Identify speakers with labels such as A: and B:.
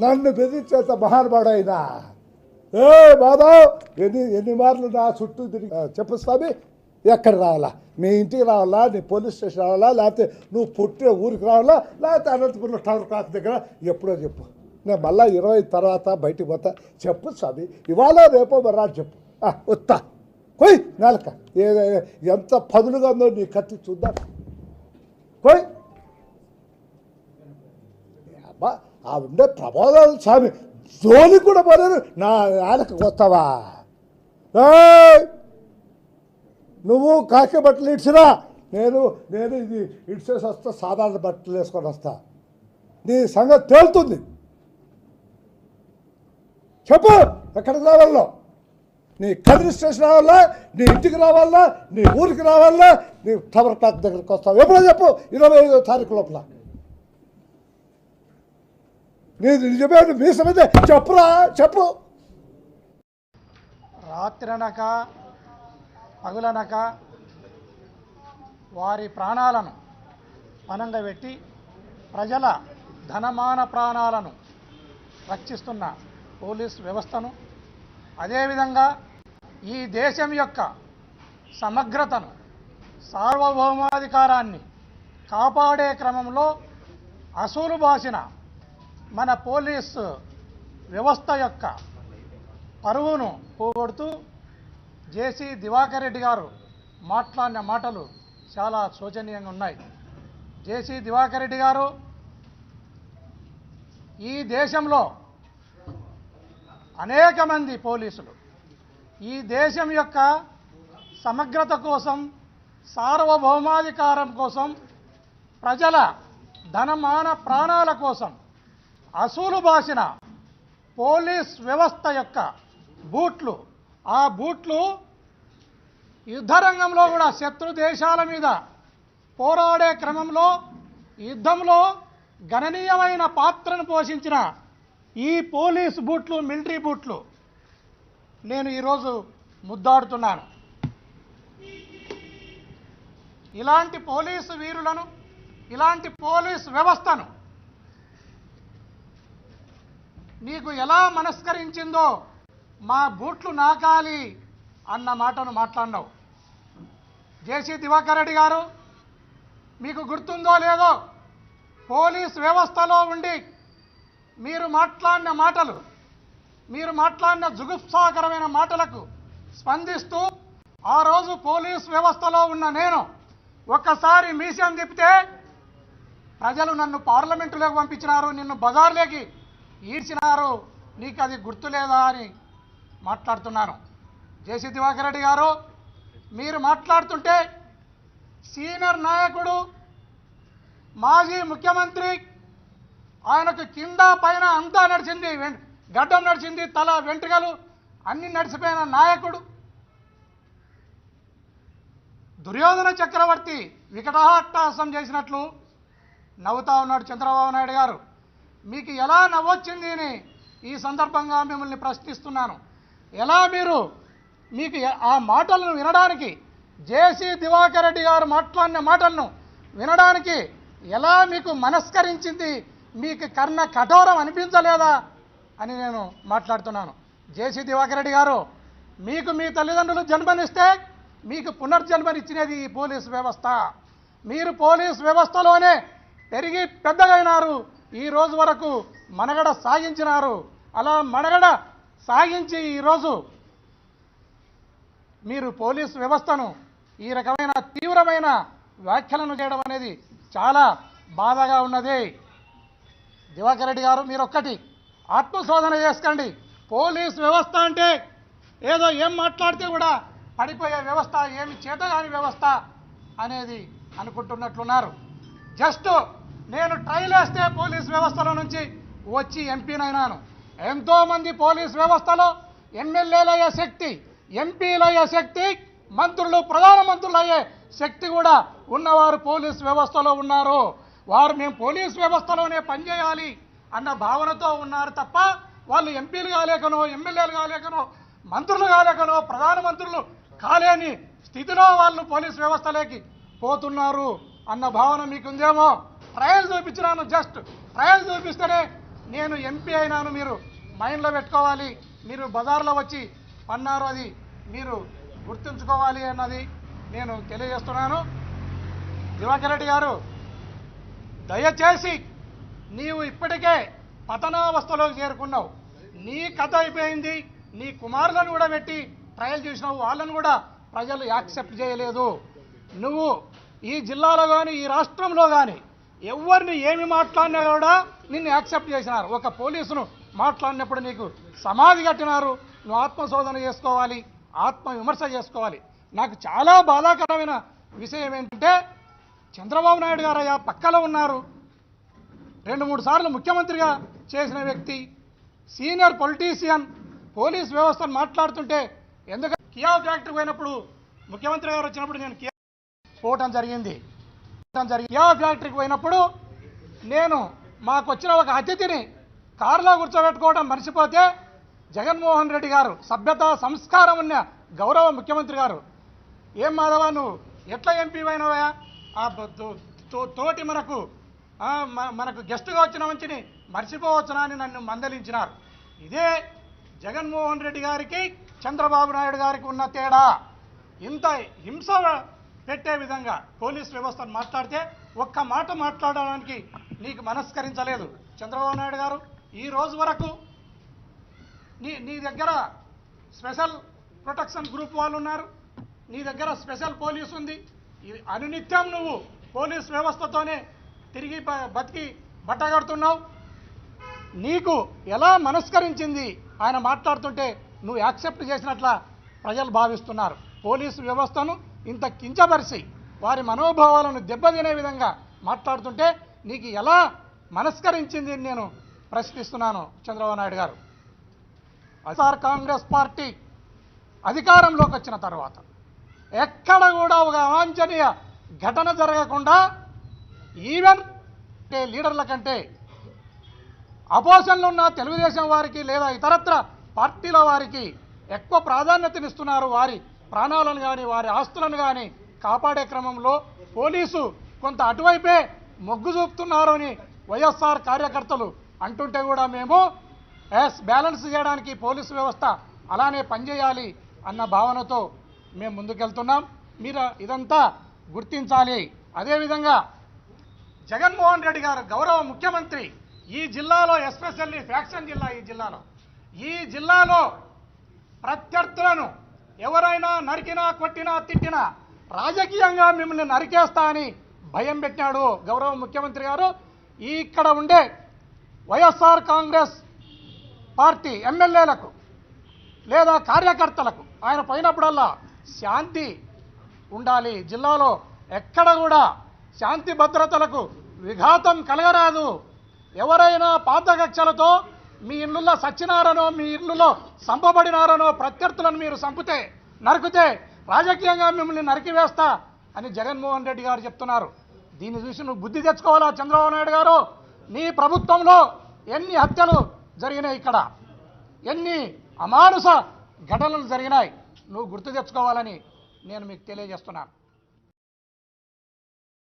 A: నన్ను బెదిరించేంత మహానుభాడైనా ఏ మాధవ్ ఎన్ని మార్లు నా చుట్టూ తిరిగి చెప్పు స్వామి ఎక్కడ రావాలా మీ ఇంటికి రావాలా నీ పోలీస్ స్టేషన్ రావాలా లేకపోతే నువ్వు పుట్టిన ఊరికి రావాలా లేకపోతే అనంతపురంలో టవర్ క్లాక్ దగ్గర ఎప్పుడో చెప్పు నేను మళ్ళీ 20 తర్వాత బయటికి పోతా చెప్పు స్వామి ఇవాళ రేపో మరా చెప్పు వస్తా కొయ్ నెలక ఎంత పదులుగా ఉందో నీ కత్తి చూద్దాం కొయ్ అబ్బా ఆ ఉండే ప్రమాదాలు స్వామి జోలికి కూడా పోలేను నా నేలకు వస్తావా నువ్వు కాకి బట్టలు ఇడ్చిరా నేను ఇది ఇడ్చేసి వస్తా సాధారణ బట్టలు వేసుకొని వస్తా నీ సంగతి తేలుతుంది చెప్పు ఎక్కడికి రావాలో నీ కదిరి స్టేషన్ రావాలా నీ ఇంటికి రావాలా నీ ఊరికి రావాలా నీ టవర్ క్లాక్ దగ్గరికి వస్తావు ఎప్పుడో చెప్పు 25వ తారీఖు లోపల నిజమే మీ సమేతే చెప్పురా చెప్పు
B: రాత్రనక పగులనక వారి ప్రాణాలను పణంగా పెట్టి ప్రజల ధనమాన ప్రాణాలను రక్షిస్తున్న పోలీస్ వ్యవస్థను అదేవిధంగా ఈ దేశం యొక్క సమగ్రతను సార్వభౌమాధికారాన్ని కాపాడే క్రమంలో అసూలు బాసిన మన పోలీసు వ్యవస్థ యొక్క పరువును పోగొడుతూ జేసీ దివాకర్ రెడ్డి గారు మాట్లాడిన మాటలు చాలా శోచనీయంగా ఉన్నాయి. జేసీ దివాకర్ రెడ్డి గారు ఈ దేశంలో అనేక మంది పోలీసులు ఈ దేశం యొక్క సమగ్రత కోసం సార్వభౌమాధికారం కోసం ప్రజల ధనమాన ప్రాణాల కోసం అసూలు బాసిన పోలీస్ వ్యవస్థ యొక్క బూట్లు ఆ బూట్లు యుద్ధరంగంలో కూడా శత్రు దేశాల మీద పోరాడే క్రమంలో యుద్ధంలో గణనీయమైన పాత్రను పోషించిన ఈ పోలీస్ బూట్లు మిలిటరీ బూట్లు నేను ఈరోజు ముద్దాడుతున్నాను. ఇలాంటి పోలీసు వీరులను ఇలాంటి పోలీస్ వ్యవస్థను నీకు ఎలా మనస్కరించిందో మా బూట్లు నాకాలి అన్న మాటను మాట్లాడినావు. జేసీ దివాకర్ రెడ్డి గారు మీకు గుర్తుందో లేదో పోలీస్ వ్యవస్థలో ఉండి మీరు మాట్లాడిన జుగుప్సాకరమైన మాటలకు స్పందిస్తూ ఆ రోజు పోలీస్ వ్యవస్థలో ఉన్న నేను ఒక్కసారి మీసం తిప్పితే ప్రజలు నన్ను పార్లమెంటులోకి పంపించినారు, నిన్ను బజార్లోకి ఈడ్చినారు, నీకు అది గుర్తులేదా అని మాట్లాడుతున్నాను. జేసీ దివాకర్ రెడ్డి గారు మీరు మాట్లాడుతుంటే సీనియర్ నాయకుడు మాజీ ముఖ్యమంత్రి ఆయనకు కింద పైన అంతా నడిచింది, గడ్డం నడిచింది, తల వెంట్రుకలు అన్ని నడిచిపోయిన నాయకుడు దుర్యోధన చక్రవర్తి వికటాట్టహాసం చేసినట్లు నవ్వుతా ఉన్నాడు చంద్రబాబు నాయుడు గారు. మీకు ఎలా నవ్వొచ్చింది అని ఈ సందర్భంగా మిమ్మల్ని ప్రశ్నిస్తున్నాను. ఎలా మీకు ఆ మాటలను వినడానికి జేసీ దివాకర్ రెడ్డి గారు మాట్లాడిన మాటలను వినడానికి ఎలా మీకు మనస్కరించింది, మీకు కర్ణ కఠోరం అనిపించలేదా అని నేను మాట్లాడుతున్నాను. జేసీ దివాకర్ రెడ్డి గారు మీకు మీ తల్లిదండ్రులు జన్మనిస్తే మీకు పునర్జన్మనిచ్చినది ఈ పోలీస్ వ్యవస్థ. మీరు పోలీస్ వ్యవస్థలోనే పెరిగి పెద్దగైనారు, ఈ రోజు వరకు మనుగడ సాగించినారు. అలా మనుగడ సాగించి ఈరోజు మీరు పోలీస్ వ్యవస్థను ఈ రకమైన తీవ్రమైన వ్యాఖ్యలను చేయడం అనేది చాలా బాధగా ఉన్నది. దివాకర్ రెడ్డి గారు మీరు ఒక్కటి ఆత్మశోధన చేసుకోండి. పోలీస్ వ్యవస్థ అంటే ఏదో ఏం మాట్లాడితే కూడా పడిపోయే వ్యవస్థ, ఏమి చేతగాని వ్యవస్థ అనేది అనుకుంటున్నట్లున్నారు. జస్ట్ నేను ట్రైల్ వేస్తే పోలీస్ వ్యవస్థలో నుంచి వచ్చి ఎంపీనైనాను. ఎంతోమంది పోలీస్ వ్యవస్థలో ఎమ్మెల్యేలు అయ్యే శక్తి, ఎంపీలు అయ్యే శక్తి, మంత్రులు, ప్రధానమంత్రులు అయ్యే శక్తి కూడా ఉన్నవారు పోలీస్ వ్యవస్థలో ఉన్నారు. వారు మేము పోలీస్ వ్యవస్థలోనే పనిచేయాలి అన్న భావనతో ఉన్నారు తప్ప వాళ్ళు ఎంపీలు కాలేకనో, ఎమ్మెల్యేలు కాలేకనో, మంత్రులు కాలేకనో, ప్రధానమంత్రులు కాలేని స్థితిలో వాళ్ళు పోలీస్ వ్యవస్థలోకి పోతున్నారు అన్న భావన మీకుందేమో. ట్రయల్ చూపించినాను, జస్ట్ ట్రయల్ చూపిస్తేనే నేను ఎంపీ అయినాను మీరు మైండ్లో పెట్టుకోవాలి. మీరు బజార్లో వచ్చి అన్నారు, అది మీరు గుర్తుంచుకోవాలి అన్నది నేను తెలియజేస్తున్నాను. దివాకర్ రెడ్డి గారు, దయచేసి నీవు ఇప్పటికే పతనావస్థలోకి చేరుకున్నావు. నీ కథ అయిపోయింది. నీ కుమారులను కూడా పెట్టి ట్రయల్ చేసినావు, వాళ్ళను కూడా ప్రజలు యాక్సెప్ట్ చేయలేదు. నువ్వు ఈ జిల్లాలో కానీ ఈ రాష్ట్రంలో కానీ ఎవరిని ఏమి మాట్లాడినా కూడా నిన్ను యాక్సెప్ట్ చేసినారు. ఒక పోలీసును మాట్లాడినప్పుడు నీకు సమాధి కట్టినారు. నువ్వు ఆత్మశోధన చేసుకోవాలి, ఆత్మ విమర్శ చేసుకోవాలి. నాకు చాలా బాధాకరమైన విషయం ఏంటంటే, చంద్రబాబు నాయుడు గారు అయ్యా పక్కలో ఉన్నారు, 2-3 సార్లు ముఖ్యమంత్రిగా చేసిన వ్యక్తి, సీనియర్ పొలిటీషియన్, పోలీస్ వ్యవస్థను మాట్లాడుతుంటే ఎందుకంటే కియా ఫ్యాక్టరీ పోయినప్పుడు ముఖ్యమంత్రి గారు వచ్చినప్పుడు నేను కియా పోవటం జరిగింది. కియా ఫ్యాక్టరీకి పోయినప్పుడు నేను మాకు వచ్చిన ఒక అతిథిని కారులో కూర్చోబెట్టుకోవడం మర్చిపోతే జగన్మోహన్ రెడ్డి గారు, సభ్యత సంస్కారం ఉన్న గౌరవ ముఖ్యమంత్రి గారు, ఏం మాధవ నువ్వు ఎట్లా ఎంపీ అయినవా, తోటి మనకు గెస్టుగా వచ్చిన మంచిని మర్చిపోవచ్చునా అని నన్ను మందలించినారు. ఇదే జగన్మోహన్ రెడ్డి గారికి చంద్రబాబు నాయుడు గారికి ఉన్న తేడా. ఇంత హింస పెట్టే విధంగా పోలీస్ వ్యవస్థను మాట్లాడితే ఒక్క మాట మాట్లాడడానికి నీకు మనస్కరించలేదు చంద్రబాబు నాయుడు గారు. ఈ రోజు వరకు నీ దగ్గర స్పెషల్ ప్రొటెక్షన్ గ్రూప్ వాళ్ళు ఉన్నారు, నీ దగ్గర స్పెషల్ పోలీస్ ఉంది. అనునిత్యం నువ్వు పోలీస్ వ్యవస్థతోనే తిరిగి బతికి బట్టగడుతున్నావు. నీకు ఎలా మనస్కరించింది ఆయన మాట్లాడుతుంటే నువ్వు యాక్సెప్ట్ చేసినట్ల ప్రజలు భావిస్తున్నారు. పోలీసు వ్యవస్థను ఇంత కించపరిచి వారి మనోభావాలను దెబ్బతినే విధంగా మాట్లాడుతుంటే నీకు ఎలా మనస్కరించింది నేను ప్రశ్నిస్తున్నాను చంద్రబాబు నాయుడు గారు. వైఎస్ఆర్ కాంగ్రెస్ పార్టీ అధికారంలోకి వచ్చిన తర్వాత ఎక్కడ కూడా ఒక అవాంఛనీయ ఘటన జరగకుండా ఈవెన్ లీడర్ల కంటే అపోజిషన్లో ఉన్న తెలుగుదేశం వారికి లేదా ఇతరత్ర పార్టీల వారికి ఎక్కువ ప్రాధాన్యతనిస్తున్నారు. వారి ప్రాణాలను కానీ వారి ఆస్తులను కానీ కాపాడే క్రమంలో పోలీసు కొంత అటువైపే మొగ్గు చూపుతున్నారు అని వైఎస్ఆర్ కార్యకర్తలు అంటుంటే కూడా మేము బ్యాలెన్స్ చేయడానికి పోలీసు వ్యవస్థ అలానే పనిచేయాలి అన్న భావనతో మేము ముందుకెళ్తున్నాం. మీరు ఇదంతా గుర్తించాలి. అదేవిధంగా జగన్మోహన్ రెడ్డి గారు గౌరవ ముఖ్యమంత్రి ఈ జిల్లాలో, ఎస్పెషల్లీ ఫ్యాక్షన్ జిల్లా, ఈ జిల్లాలో ప్రత్యర్థులను ఎవరైనా నరికినా, కొట్టినా, తిట్టినా రాజకీయంగా మిమ్మల్ని నరికేస్తా అని భయం పెట్టినాడు గౌరవ ముఖ్యమంత్రి గారు. ఇక్కడ ఉండే వైఎస్ఆర్ కాంగ్రెస్ పార్టీ ఎమ్మెల్యేలకు లేదా కార్యకర్తలకు ఆయన పోయినప్పుడల్లా శాంతి ఉండాలి, జిల్లాలో ఎక్కడ కూడా శాంతి భద్రతలకు విఘాతం కలగరాదు. ఎవరైనా పాత కక్షలతో మీ ఇళ్ళల్లో సచ్చినారనో, మీ ఇళ్ళలో చంపబడినారనో ప్రత్యర్థులను మీరు చంపితే, నరికితే రాజకీయంగా మిమ్మల్ని నరికివేస్తా అని జగన్మోహన్ రెడ్డి గారు చెప్తున్నారు. దీన్ని చూసి నువ్వు బుద్ధి తెచ్చుకోవాలా చంద్రబాబు నాయుడు గారు. నీ ప్రభుత్వంలో ఎన్ని హత్యలు జరిగినాయి, ఇక్కడ ఎన్ని అమానుష ఘటనలు జరిగినాయి, నువ్వు గుర్తు తెచ్చుకోవాలని నేను మీకు తెలియజేస్తున్నాను.